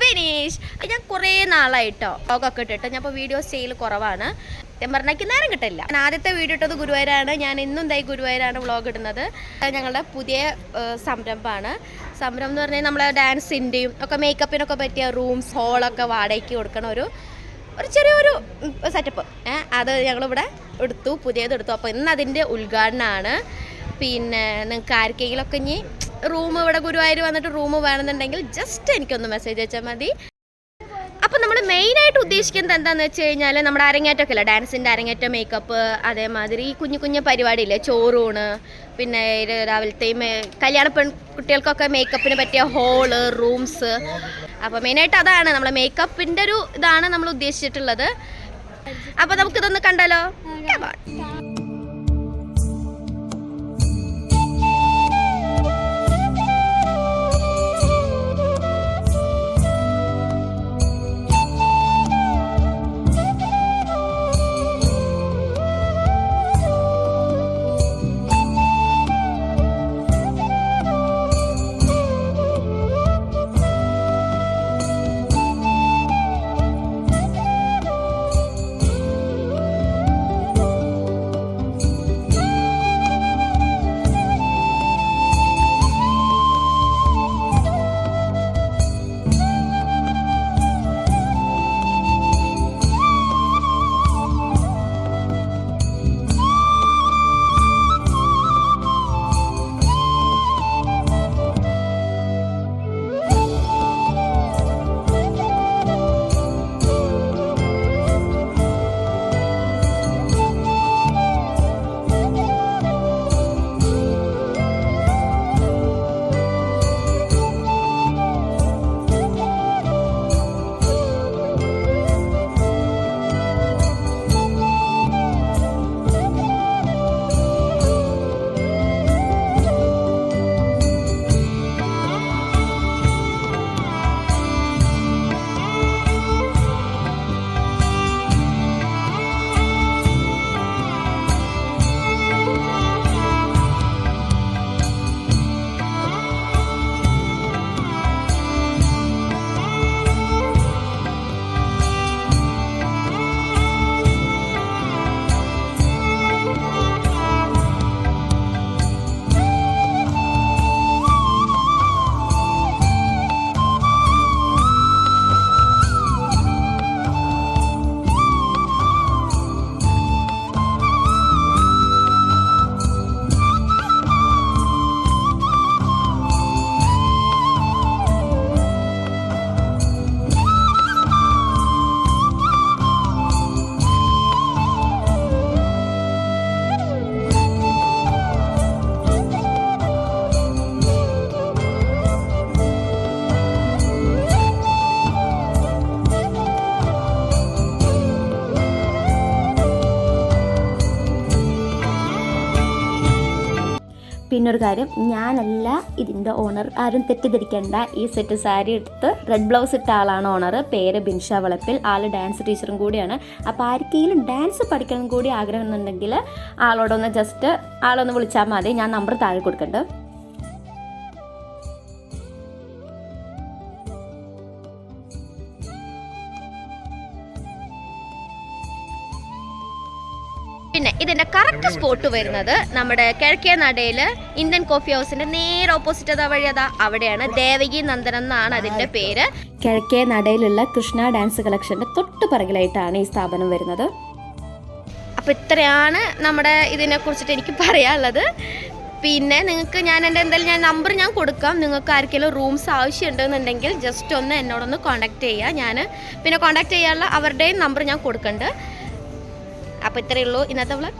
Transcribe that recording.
Finish. ഞാൻ കുറേ നാളായിട്ടോ വ്ളോഗൊക്കെ ഇട്ടിട്ട് ഞാൻ ഇപ്പോൾ വീഡിയോ സെയിൽ കുറവാണ്. ഞാൻ പറഞ്ഞാൽ നേരം കിട്ടില്ല. ഞാൻ ആദ്യത്തെ വീഡിയോ ഇട്ടത് ഗുരുവായൂരാണ്. ഞാൻ ഇന്നും എന്തായി ഗുരുവായൂരാണ് വ്ളോഗ് ഇടുന്നത്. ഞങ്ങളുടെ പുതിയ സംരംഭമാണ്. സംരംഭം എന്ന് പറഞ്ഞാൽ നമ്മളെ ഡാൻസിൻ്റെയും ഒക്കെ മേക്കപ്പിനൊക്കെ പറ്റിയ റൂംസ് ഹോളൊക്കെ വാടകയ്ക്ക് കൊടുക്കണ ഒരു ചെറിയൊരു സെറ്റപ്പ്. അത് ഞങ്ങളിവിടെ എടുത്തു, പുതിയതെടുത്തു. അപ്പോൾ ഇന്ന് അതിൻ്റെ ഉദ്ഘാടനമാണ്. പിന്നെ നിങ്ങൾക്ക് ആർക്കെങ്കിലുമൊക്കെ ഇനി റൂം ഇവിടെ ഗുരുവായൂർ വന്നിട്ട് റൂം വേണമെന്നുണ്ടെങ്കിൽ ജസ്റ്റ് എനിക്കൊന്ന് മെസ്സേജ് അയച്ചാൽ മതി. അപ്പോൾ നമ്മൾ മെയിനായിട്ട് ഉദ്ദേശിക്കുന്നത് എന്താണെന്ന് വെച്ച് കഴിഞ്ഞാൽ നമ്മുടെ അരങ്ങേറ്റമൊക്കെ ഇല്ല, ഡാൻസിൻ്റെ അരങ്ങേറ്റം, മേക്കപ്പ്, അതേമാതിരി ഈ കുഞ്ഞു കുഞ്ഞു പരിപാടിയില്ലേ, ചോറൂണ്, പിന്നെ രാവിലത്തെയും കല്യാണ പെൺകുട്ടികൾക്കൊക്കെ മേക്കപ്പിന് പറ്റിയ ഹോള്, റൂംസ്. അപ്പോൾ മെയിനായിട്ട് അതാണ് നമ്മളെ മേക്കപ്പിൻ്റെ ഒരു ഇതാണ് നമ്മൾ ഉദ്ദേശിച്ചിട്ടുള്ളത്. അപ്പോൾ നമുക്കിതൊന്ന് കണ്ടാലോ? പിന്നൊരു കാര്യം, ഞാനല്ല ഇതിൻ്റെ ഓണർ, ആരും തെറ്റിദ്ധരിക്കേണ്ട. ഈ സെറ്റ് സാരി എടുത്ത് റെഡ് ബ്ലൗസ് ഇട്ട ആളാണ് ഓണർ. പേര് ബിൻഷ വളപ്പിൽ. ആൾ ഡാൻസ് ടീച്ചറും കൂടിയാണ്. അപ്പോൾ ആർക്കെങ്കിലും ഡാൻസ് പഠിക്കണം കൂടി ആഗ്രഹം എന്നുണ്ടെങ്കിൽ ആളോടൊന്ന് ജസ്റ്റ് ആളൊന്ന് വിളിച്ചാൽ മതി. ഞാൻ നമ്പർ താഴെ കൊടുക്കുന്നുണ്ട്. പിന്നെ ഇതിൻ്റെ കറക്റ്റ് സ്പോട്ട് വരുന്നത് നമ്മുടെ കിഴക്കേ നടയിൽ ഇന്ത്യൻ കോഫി ഹൗസിൻ്റെ നേരെ ഓപ്പോസിറ്റ് അവിടെയാണ്. ദേവകി നന്ദനം എന്നാണ് അതിൻ്റെ പേര്. കിഴക്കേ നടയിലുള്ള കൃഷ്ണ ഡാൻസ് കളക്ഷൻ്റെ തൊട്ട് പിറകിലായിട്ടാണ് ഈ സ്ഥാപനം വരുന്നത്. അപ്പോൾ ഇത്രയാണ് നമ്മുടെ ഇതിനെക്കുറിച്ചിട്ട് എനിക്ക് പറയാനുള്ളത്. പിന്നെ നിങ്ങൾക്ക് ഞാൻ നമ്പർ ഞാൻ കൊടുക്കാം. നിങ്ങൾക്ക് ആർക്കെങ്കിലും റൂംസ് ആവശ്യമുണ്ടെന്നുണ്ടെങ്കിൽ ജസ്റ്റ് ഒന്ന് എന്നോടൊന്ന് കോൺടാക്ട് ചെയ്യുക. ഞാൻ പിന്നെ കോൺടാക്ട് ചെയ്യാനുള്ള അവരുടെയും നമ്പർ ഞാൻ കൊടുക്കുന്നുണ്ട്. അപ്പോൾ ഇത്രയേ ഉള്ളൂ ഇന്നത്തെ വ്ളോഗ്.